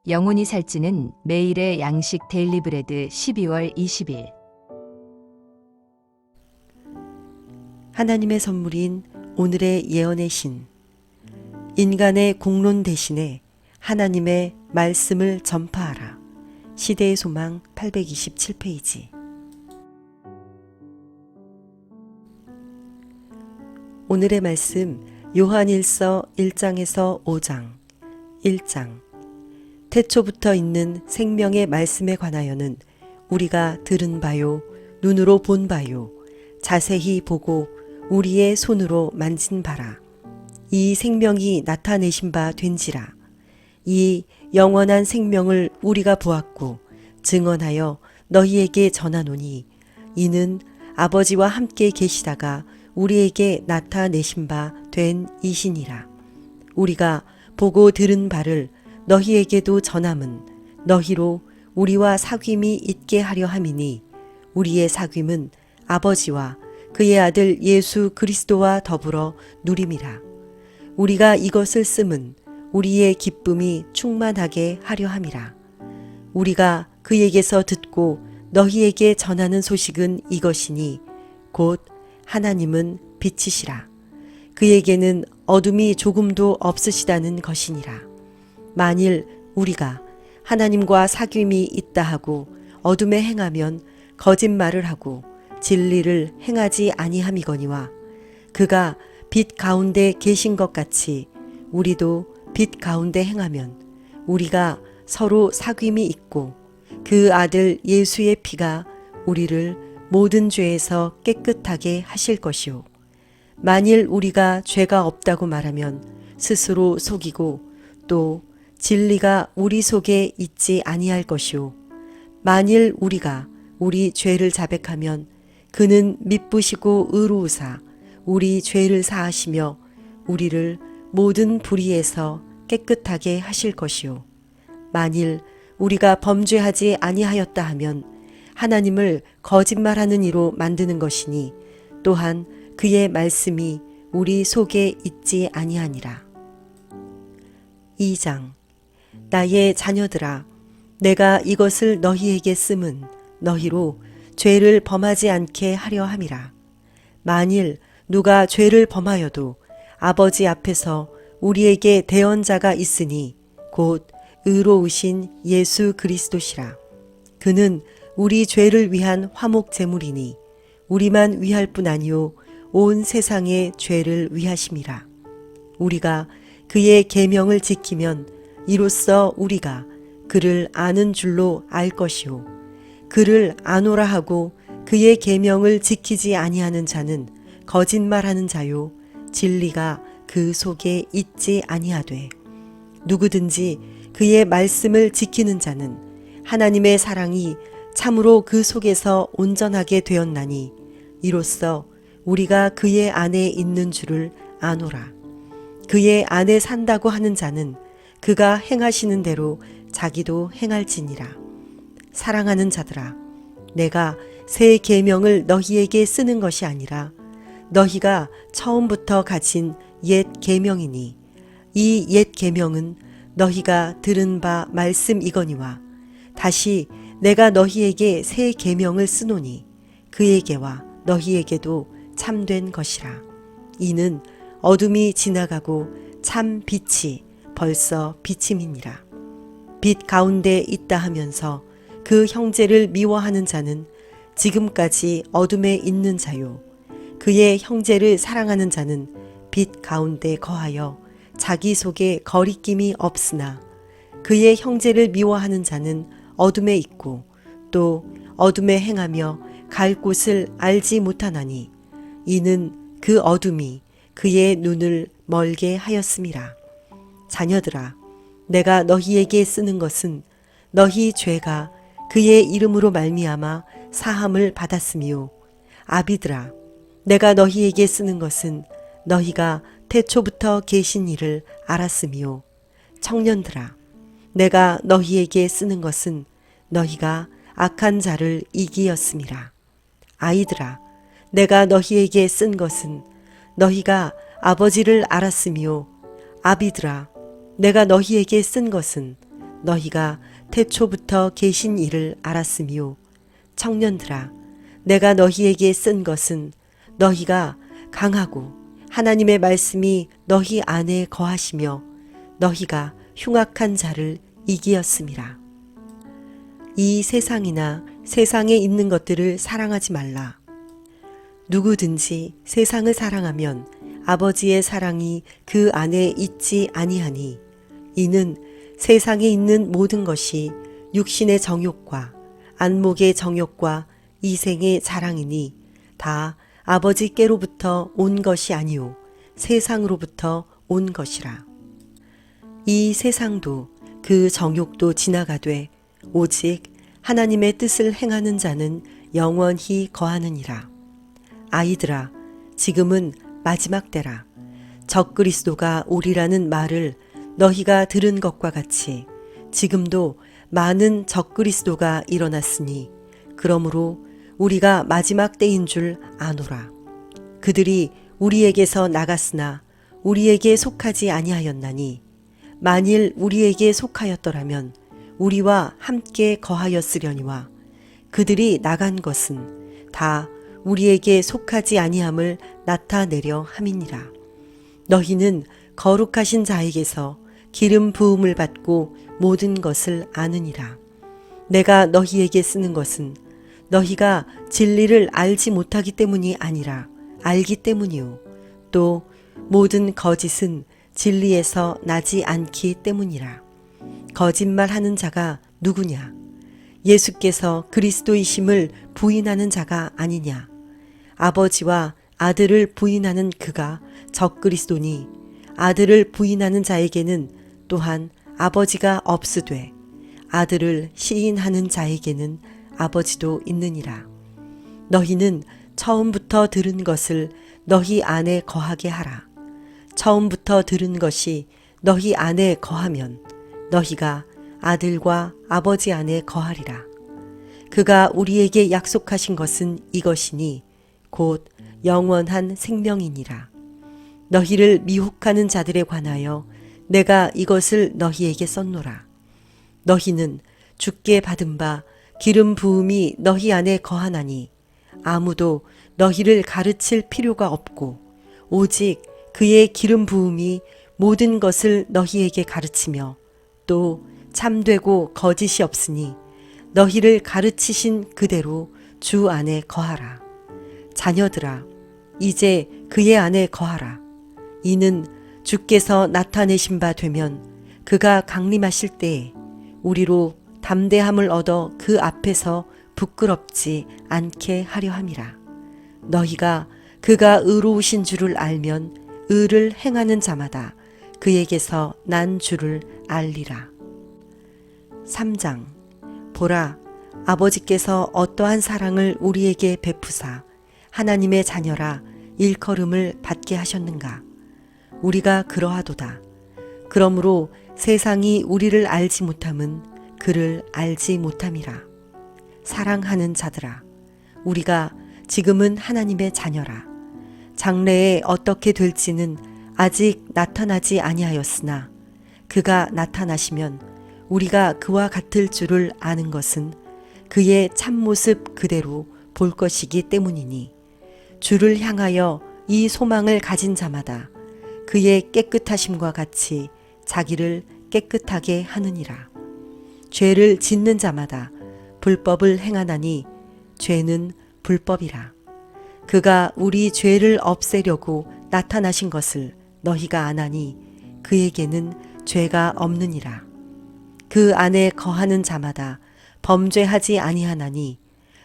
영혼이 살찌는 매일의 양식 데일리 브레드 12월 20일. 하나님의 선물인 오늘의 예언의 신. 인간의 공론 대신에 하나님의 말씀을 전파하라. 시대의 소망 827페이지. 오늘의 말씀 요한일서 1장에서 5장. 1장. 태초부터 있는 생명의 말씀에 관하여는 우리가 들은 바요, 눈으로 본 바요, 자세히 보고 우리의 손으로 만진 바라. 이 생명이 나타내신 바 된지라. 이 영원한 생명을 우리가 보았고 증언하여 너희에게 전하노니 이는 아버지와 함께 계시다가 우리에게 나타내신 바 된 이시니라. 우리가 보고 들은 바를 너희에게도 전함은 너희로 우리와 사귐이 있게 하려 함이니 우리의 사귐은 아버지와 그의 아들 예수 그리스도와 더불어 누림이라. 우리가 이것을 씀은 우리의 기쁨이 충만하게 하려 함이라. 우리가 그에게서 듣고 너희에게 전하는 소식은 이것이니 곧 하나님은 빛이시라. 그에게는 어둠이 조금도 없으시다는 것이니라. 만일 우리가 하나님과 사귐이 있다 하고 어둠에 행하면 거짓말을 하고 진리를 행하지 아니함이거니와 그가 빛 가운데 계신 것 같이 우리도 빛 가운데 행하면 우리가 서로 사귐이 있고 그 아들 예수의 피가 우리를 모든 죄에서 깨끗하게 하실 것이요. 만일 우리가 죄가 없다고 말하면 스스로 속이고 또 진리가 우리 속에 있지 아니할 것이요. 만일 우리가 우리 죄를 자백하면 그는 미쁘시고 의로우사 우리 죄를 사하시며 우리를 모든 불의에서 깨끗하게 하실 것이요. 만일 우리가 범죄하지 아니하였다 하면 하나님을 거짓말하는 이로 만드는 것이니 또한 그의 말씀이 우리 속에 있지 아니하니라. 2장. 나의 자녀들아, 내가 이것을 너희에게 씀은 너희로 죄를 범하지 않게 하려 함이라. 만일 누가 죄를 범하여도 아버지 앞에서 우리에게 대언자가 있으니 곧 의로우신 예수 그리스도시라. 그는 우리 죄를 위한 화목 제물이니 우리만 위할 뿐 아니요 온 세상의 죄를 위하심이라. 우리가 그의 계명을 지키면 이로써 우리가 그를 아는 줄로 알 것이요. 그를 아노라 하고 그의 계명을 지키지 아니하는 자는 거짓말하는 자요 진리가 그 속에 있지 아니하되 누구든지 그의 말씀을 지키는 자는 하나님의 사랑이 참으로 그 속에서 온전하게 되었나니 이로써 우리가 그의 안에 있는 줄을 아노라. 그의 안에 산다고 하는 자는 그가 행하시는 대로 자기도 행할지니라. 사랑하는 자들아, 내가 새 계명을 너희에게 쓰는 것이 아니라 너희가 처음부터 가진 옛 계명이니 이 옛 계명은 너희가 들은 바 말씀이거니와 다시 내가 너희에게 새 계명을 쓰노니 그에게와 너희에게도 참된 것이라. 이는 어둠이 지나가고 참 빛이 벌써 비침이니라. 빛 가운데 있다 하면서 그 형제를 미워하는 자는 지금까지 어둠에 있는 자요. 그의 형제를 사랑하는 자는 빛 가운데 거하여 자기 속에 거리낌이 없으나 그의 형제를 미워하는 자는 어둠에 있고 또 어둠에 행하며 갈 곳을 알지 못하나니 이는 그 어둠이 그의 눈을 멀게 하였음이라. 자녀들아, 내가 너희에게 쓰는 것은 너희 죄가 그의 이름으로 말미암아 사함을 받았으며 아비들아, 내가 너희에게 쓰는 것은 너희가 태초부터 계신 이를 알았으며 청년들아, 내가 너희에게 쓰는 것은 너희가 악한 자를 이기었음이라. 아이들아, 내가 너희에게 쓴 것은 너희가 아버지를 알았으며 아비들아, 내가 너희에게 쓴 것은 너희가 태초부터 계신 이를 알았으며 청년들아 내가 너희에게 쓴 것은 너희가 강하고 하나님의 말씀이 너희 안에 거하시며 너희가 흉악한 자를 이기었음이라. 이 세상이나 세상에 있는 것들을 사랑하지 말라. 누구든지 세상을 사랑하면 아버지의 사랑이 그 안에 있지 아니하니 이는 세상에 있는 모든 것이 육신의 정욕과 안목의 정욕과 이생의 자랑이니 다 아버지께로부터 온 것이 아니요 세상으로부터 온 것이라. 이 세상도 그 정욕도 지나가되 오직 하나님의 뜻을 행하는 자는 영원히 거하느니라. 아이들아 지금은 마지막 때라. 적그리스도가 오리라는 말을 너희가 들은 것과 같이 지금도 많은 적그리스도가 일어났으니 그러므로 우리가 마지막 때인 줄 아노라. 그들이 우리에게서 나갔으나 우리에게 속하지 아니하였나니 만일 우리에게 속하였더라면 우리와 함께 거하였으려니와 그들이 나간 것은 다 우리에게 속하지 아니함을 나타내려 함이니라. 너희는 거룩하신 자에게서 기름 부음을 받고 모든 것을 아느니라. 내가 너희에게 쓰는 것은 너희가 진리를 알지 못하기 때문이 아니라 알기 때문이요 또 모든 거짓은 진리에서 나지 않기 때문이라. 거짓말하는 자가 누구냐? 예수께서 그리스도이심을 부인하는 자가 아니냐? 아버지와 아들을 부인하는 그가 적그리스도니 아들을 부인하는 자에게는 또한 아버지가 없으되 아들을 시인하는 자에게는 아버지도 있느니라. 너희는 처음부터 들은 것을 너희 안에 거하게 하라. 처음부터 들은 것이 너희 안에 거하면 너희가 아들과 아버지 안에 거하리라. 그가 우리에게 약속하신 것은 이것이니 곧 영원한 생명이니라. 너희를 미혹하는 자들에 관하여 내가 이것을 너희에게 썼노라. 너희는 주께 받은 바 기름 부음이 너희 안에 거하나니 아무도 너희를 가르칠 필요가 없고 오직 그의 기름 부음이 모든 것을 너희에게 가르치며 또 참되고 거짓이 없으니 너희를 가르치신 그대로 주 안에 거하라. 자녀들아 이제 그의 안에 거하라. 이는 주께서 나타내신 바 되면 그가 강림하실 때에 우리로 담대함을 얻어 그 앞에서 부끄럽지 않게 하려 함이라. 너희가 그가 의로우신 줄을 알면 의를 행하는 자마다 그에게서 난 줄을 알리라. 3장. 보라, 아버지께서 어떠한 사랑을 우리에게 베푸사 하나님의 자녀라 일컬음을 받게 하셨는가. 우리가 그러하도다. 그러므로 세상이 우리를 알지 못함은 그를 알지 못함이라. 사랑하는 자들아, 우리가 지금은 하나님의 자녀라. 장래에 어떻게 될지는 아직 나타나지 아니하였으나 그가 나타나시면 우리가 그와 같을 줄을 아는 것은 그의 참모습 그대로 볼 것이기 때문이니 주를 향하여 이 소망을 가진 자마다 그의 깨끗하심과 같이 자기를 깨끗하게 하느니라. 죄를 짓는 자마다 불법을 행하나니 죄는 불법이라. 그가 우리 죄를 없애려고 나타나신 것을 너희가 아나니 그에게는 죄가 없느니라. 그 안에 거하는 자마다 범죄하지 아니하나니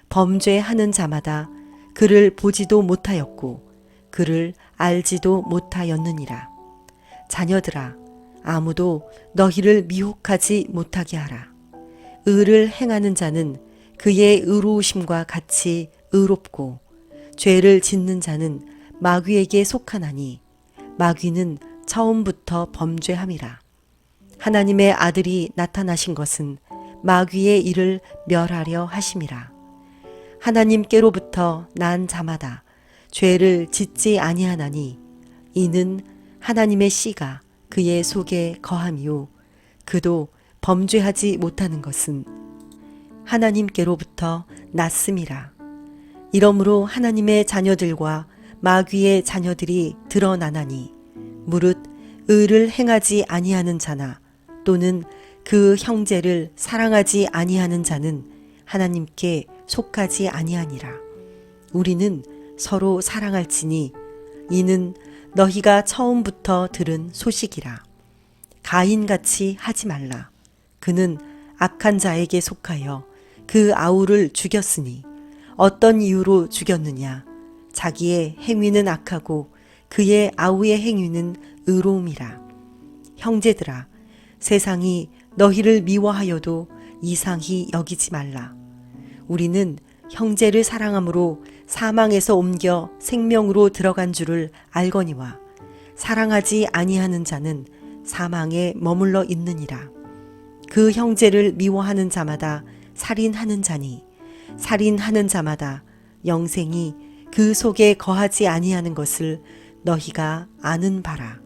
범죄하는 자마다 그를 보지도 못하였고 그를 알지도 못하였느니라. 자녀들아, 아무도 너희를 미혹하지 못하게 하라. 의를 행하는 자는 그의 의로우심과 같이 의롭고 죄를 짓는 자는 마귀에게 속하나니 마귀는 처음부터 범죄함이라. 하나님의 아들이 나타나신 것은 마귀의 일을 멸하려 하심이라. 하나님께로부터 난 자마다 죄를 짓지 아니하나니 이는 하나님의 씨가 그의 속에 거함이요 그도 범죄하지 못하는 것은 하나님께로부터 났음이라. 이러므로 하나님의 자녀들과 마귀의 자녀들이 드러나나니 무릇 의를 행하지 아니하는 자나 또는 그 형제를 사랑하지 아니하는 자는 하나님께 속하지 아니하니라. 우리는 서로 사랑할지니 이는 너희가 처음부터 들은 소식이라. 가인같이 하지 말라. 그는 악한 자에게 속하여 그 아우를 죽였으니 어떤 이유로 죽였느냐. 자기의 행위는 악하고 그의 아우의 행위는 의로움이라. 형제들아, 세상이 너희를 미워하여도 이상히 여기지 말라. 우리는 형제를 사랑함으로 사망에서 옮겨 생명으로 들어간 줄을 알거니와 사랑하지 아니하는 자는 사망에 머물러 있느니라. 그 형제를 미워하는 자마다 살인하는 자니 살인하는 자마다 영생이 그 속에 거하지 아니하는 것을 너희가 아는 바라.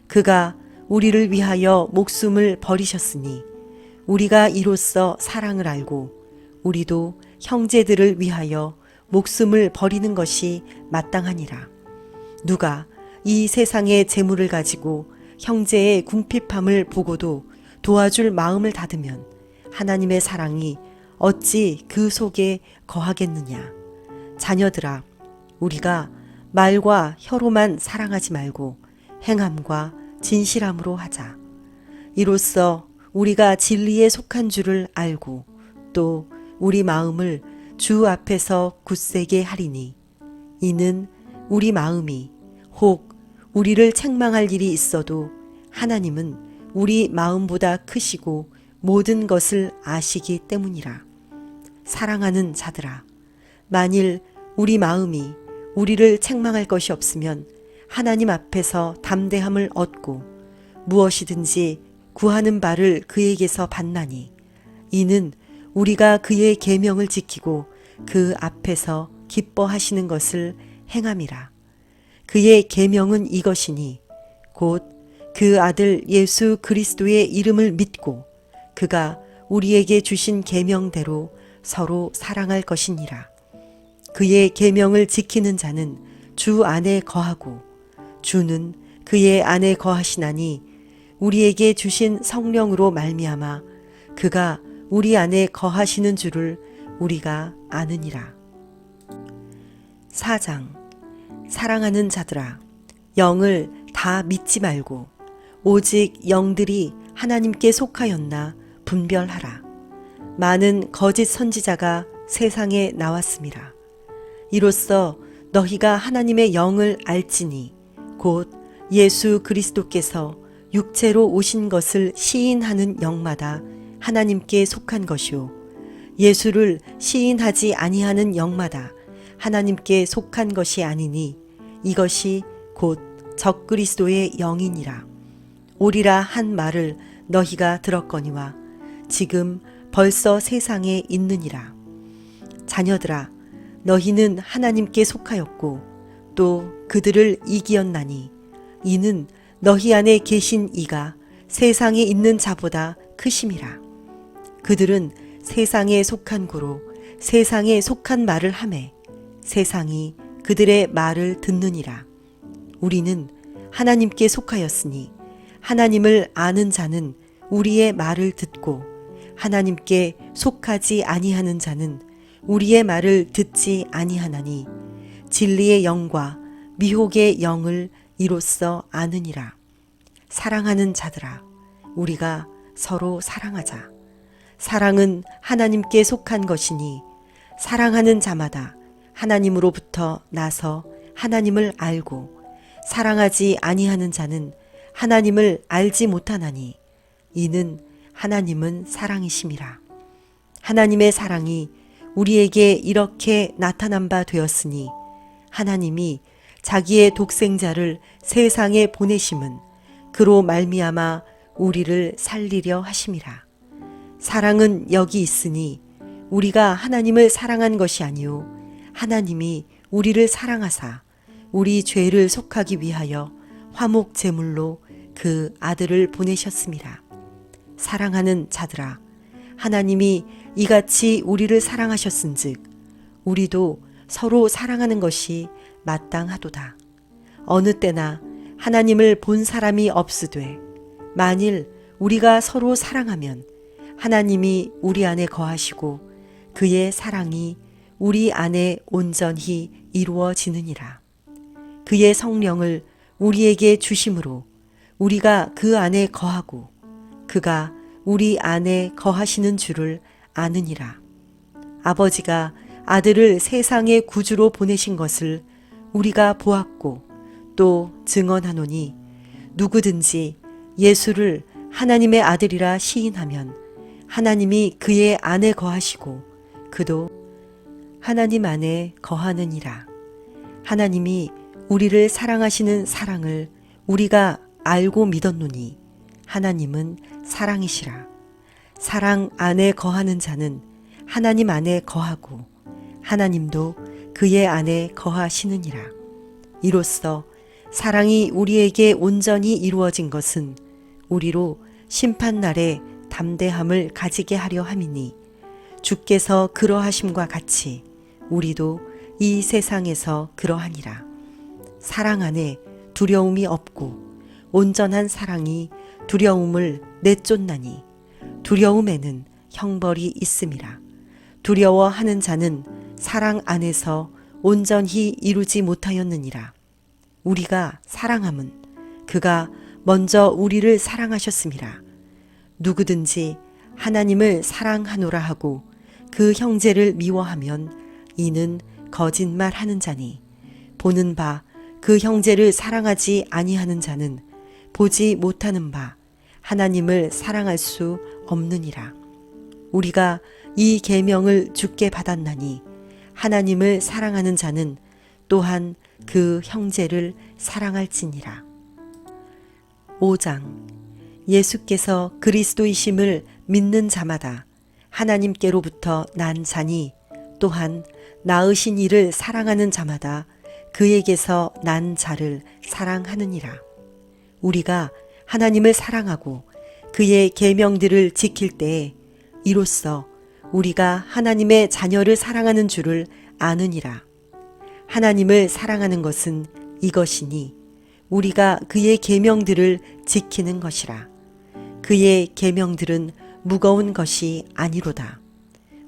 그가 우리를 위하여 목숨을 버리셨으니 우리가 이로써 사랑을 알고 우리도 형제들을 위하여 목숨을 버리는 것이 마땅하니라. 누가 이 세상의 재물을 가지고 형제의 궁핍함을 보고도 도와줄 마음을 닫으면 하나님의 사랑이 어찌 그 속에 거하겠느냐. 자녀들아, 우리가 말과 혀로만 사랑하지 말고 행함과 진실함으로 하자. 이로써 우리가 진리에 속한 줄을 알고 또 우리 마음을 주 앞에서 굳세게 하리니 이는 우리 마음이 혹 우리를 책망할 일이 있어도 하나님은 우리 마음보다 크시고 모든 것을 아시기 때문이라. 사랑하는 자들아, 만일 우리 마음이 우리를 책망할 것이 없으면 하나님 앞에서 담대함을 얻고 무엇이든지 구하는 바를 그에게서 받나니 이는 우리가 그의 계명을 지키고 그 앞에서 기뻐하시는 것을 행함이라. 그의 계명은 이것이니 곧 그 아들 예수 그리스도의 이름을 믿고 그가 우리에게 주신 계명대로 서로 사랑할 것이니라. 그의 계명을 지키는 자는 주 안에 거하고 주는 그의 안에 거하시나니 우리에게 주신 성령으로 말미암아 그가 우리 안에 거하시는 줄을 우리가 아느니라. 4장. 사랑하는 자들아, 영을 다 믿지 말고 오직 영들이 하나님께 속하였나 분별하라. 많은 거짓 선지자가 세상에 나왔음이라. 이로써 너희가 하나님의 영을 알지니 곧 예수 그리스도께서 육체로 오신 것을 시인하는 영마다 하나님께 속한 것이요 예수를 시인하지 아니하는 영마다 하나님께 속한 것이 아니니 이것이 곧 적그리스도의 영이니라. 오리라 한 말을 너희가 들었거니와 지금 벌써 세상에 있느니라. 자녀들아, 너희는 하나님께 속하였고 또 그들을 이기었나니 이는 너희 안에 계신 이가 세상에 있는 자보다 크심이라. 그들은 세상에 속한 고로 세상에 속한 말을 하매 세상이 그들의 말을 듣느니라. 우리는 하나님께 속하였으니 하나님을 아는 자는 우리의 말을 듣고 하나님께 속하지 아니하는 자는 우리의 말을 듣지 아니하나니 진리의 영과 미혹의 영을 이로써 아느니라. 사랑하는 자들아, 우리가 서로 사랑하자. 사랑은 하나님께 속한 것이니 사랑하는 자마다 하나님으로부터 나서 하나님을 알고 사랑하지 아니하는 자는 하나님을 알지 못하나니 이는 하나님은 사랑이심이라. 하나님의 사랑이 우리에게 이렇게 나타난 바 되었으니 하나님이 자기의 독생자를 세상에 보내심은 그로 말미암아 우리를 살리려 하심이라. 사랑은 여기 있으니 우리가 하나님을 사랑한 것이 아니요 하나님이 우리를 사랑하사 우리 죄를 속하기 위하여 화목 제물로 그 아들을 보내셨습니다. 사랑하는 자들아, 하나님이 이같이 우리를 사랑하셨은즉 우리도 서로 사랑하는 것이 마땅하도다. 어느 때나 하나님을 본 사람이 없으되 만일 우리가 서로 사랑하면 하나님이 우리 안에 거하시고 그의 사랑이 우리 안에 온전히 이루어지느니라. 그의 성령을 우리에게 주심으로 우리가 그 안에 거하고 그가 우리 안에 거하시는 줄을 아느니라. 아버지가 아들을 세상의 구주로 보내신 것을 우리가 보았고 또 증언하노니 누구든지 예수를 하나님의 아들이라 시인하면 하나님이 그의 안에 거하시고 그도 하나님 안에 거하느니라. 하나님이 우리를 사랑하시는 사랑을 우리가 알고 믿었노니 하나님은 사랑이시라. 사랑 안에 거하는 자는 하나님 안에 거하고 하나님도 그의 안에 거하시느니라. 이로써 사랑이 우리에게 온전히 이루어진 것은 우리로 심판날에 담대함을 가지게 하려 함이니 주께서 그러하심과 같이 우리도 이 세상에서 그러하니라. 사랑 안에 두려움이 없고 온전한 사랑이 두려움을 내쫓나니 두려움에는 형벌이 있음이라. 두려워하는 자는 사랑 안에서 온전히 이루지 못하였느니라. 우리가 사랑함은 그가 먼저 우리를 사랑하셨음이라. 누구든지 하나님을 사랑하노라 하고 그 형제를 미워하면 이는 거짓말하는 자니 보는 바 그 형제를 사랑하지 아니하는 자는 보지 못하는 바 하나님을 사랑할 수 없느니라. 우리가 이 계명을 주께 받았나니 하나님을 사랑하는 자는 또한 그 형제를 사랑할지니라. 5장. 예수께서 그리스도이심을 믿는 자마다 하나님께로부터 난 자니 또한 낳으신 이를 사랑하는 자마다 그에게서 난 자를 사랑하느니라. 우리가 하나님을 사랑하고 그의 계명들을 지킬 때에 이로써 우리가 하나님의 자녀를 사랑하는 줄을 아느니라. 하나님을 사랑하는 것은 이것이니 우리가 그의 계명들을 지키는 것이라. 그의 계명들은 무거운 것이 아니로다.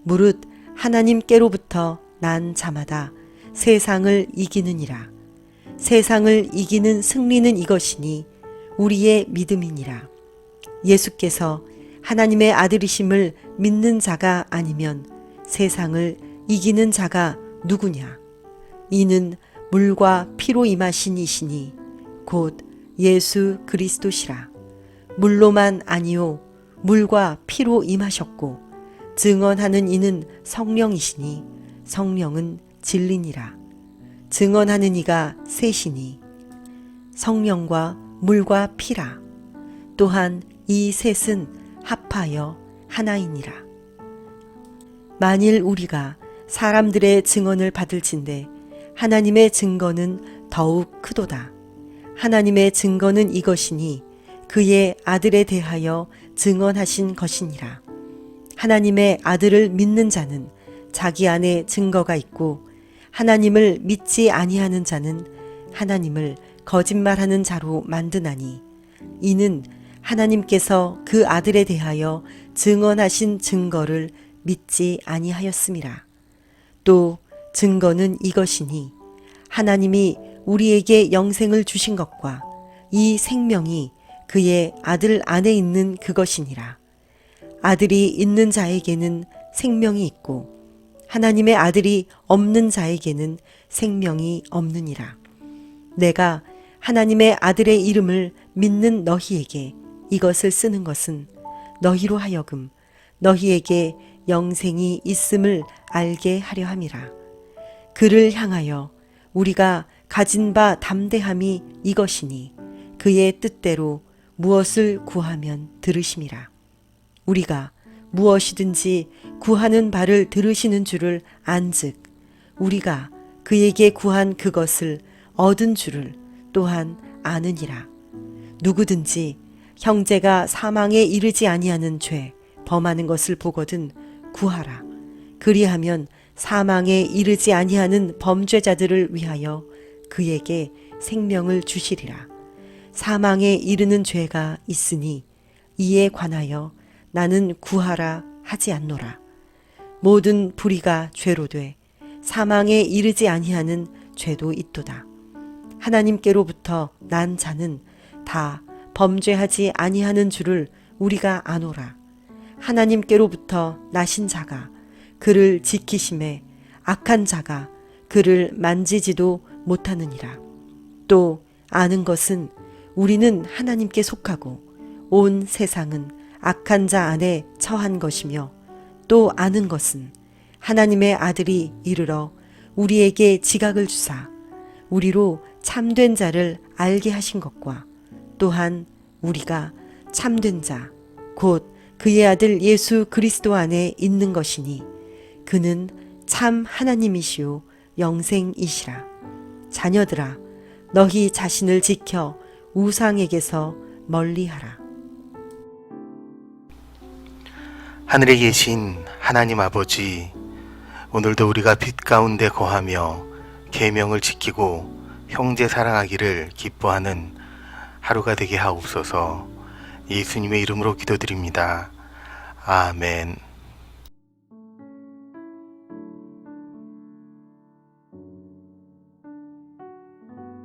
무릇 하나님께로부터 난 자마다 세상을 이기느니라. 세상을 이기는 승리는 이것이니 우리의 믿음이니라. 예수께서 하나님의 아들이심을 믿는 자가 아니면 세상을 이기는 자가 누구냐? 이는 물과 피로 임하신 이시니 곧 예수 그리스도시라. 물로만 아니요 물과 피로 임하셨고 증언하는 이는 성령이시니 성령은 진리니라. 증언하는 이가 셋이니 성령과 물과 피라. 또한 이 셋은 합하여 하나이니라. 만일 우리가 사람들의 증언을 받을진대 하나님의 증거는 더욱 크도다. 하나님의 증거는 이것이니 그의 아들에 대하여 증언하신 것이니라. 하나님의 아들을 믿는 자는 자기 안에 증거가 있고 하나님을 믿지 아니하는 자는 하나님을 거짓말하는 자로 만드나니 이는 하나님께서 그 아들에 대하여 증언하신 증거를 믿지 아니하였음이라. 또 증거는 이것이니 하나님이 우리에게 영생을 주신 것과 이 생명이 그의 아들 안에 있는 그것이니라. 아들이 있는 자에게는 생명이 있고 하나님의 아들이 없는 자에게는 생명이 없느니라. 내가 하나님의 아들의 이름을 믿는 너희에게 이것을 쓰는 것은 너희로 하여금 너희에게 영생이 있음을 알게 하려 함이라. 그를 향하여 우리가 가진 바 담대함이 이것이니 그의 뜻대로 무엇을 구하면 들으심이라. 우리가 무엇이든지 구하는 바를 들으시는 줄을 안즉 우리가 그에게 구한 그것을 얻은 줄을 또한 아느니라. 누구든지 형제가 사망에 이르지 아니하는 죄 범하는 것을 보거든 구하라. 그리하면 사망에 이르지 아니하는 범죄자들을 위하여 그에게 생명을 주시리라. 사망에 이르는 죄가 있으니 이에 관하여 나는 구하라 하지 않노라. 모든 불의가 죄로 돼 사망에 이르지 아니하는 죄도 있도다. 하나님께로부터 난 자는 다 범죄하지 아니하는 줄을 우리가 아노라. 하나님께로부터 나신 자가 그를 지키심에 악한 자가 그를 만지지도 못하느니라. 또 아는 것은 우리는 하나님께 속하고 온 세상은 악한 자 안에 처한 것이며, 또 아는 것은 하나님의 아들이 이르러 우리에게 지각을 주사 우리로 참된 자를 알게 하신 것과, 또한 우리가 참된 자 곧 그의 아들 예수 그리스도 안에 있는 것이니 그는 참 하나님이시요 영생이시라. 자녀들아, 너희 자신을 지켜 우상에게서 멀리하라. 하늘에 계신 하나님 아버지, 오늘도 우리가 빛 가운데 거하며 계명을 지키고 형제 사랑하기를 기뻐하는 하루가 되게 하옵소서. 예수님의 이름으로 기도드립니다. 아멘.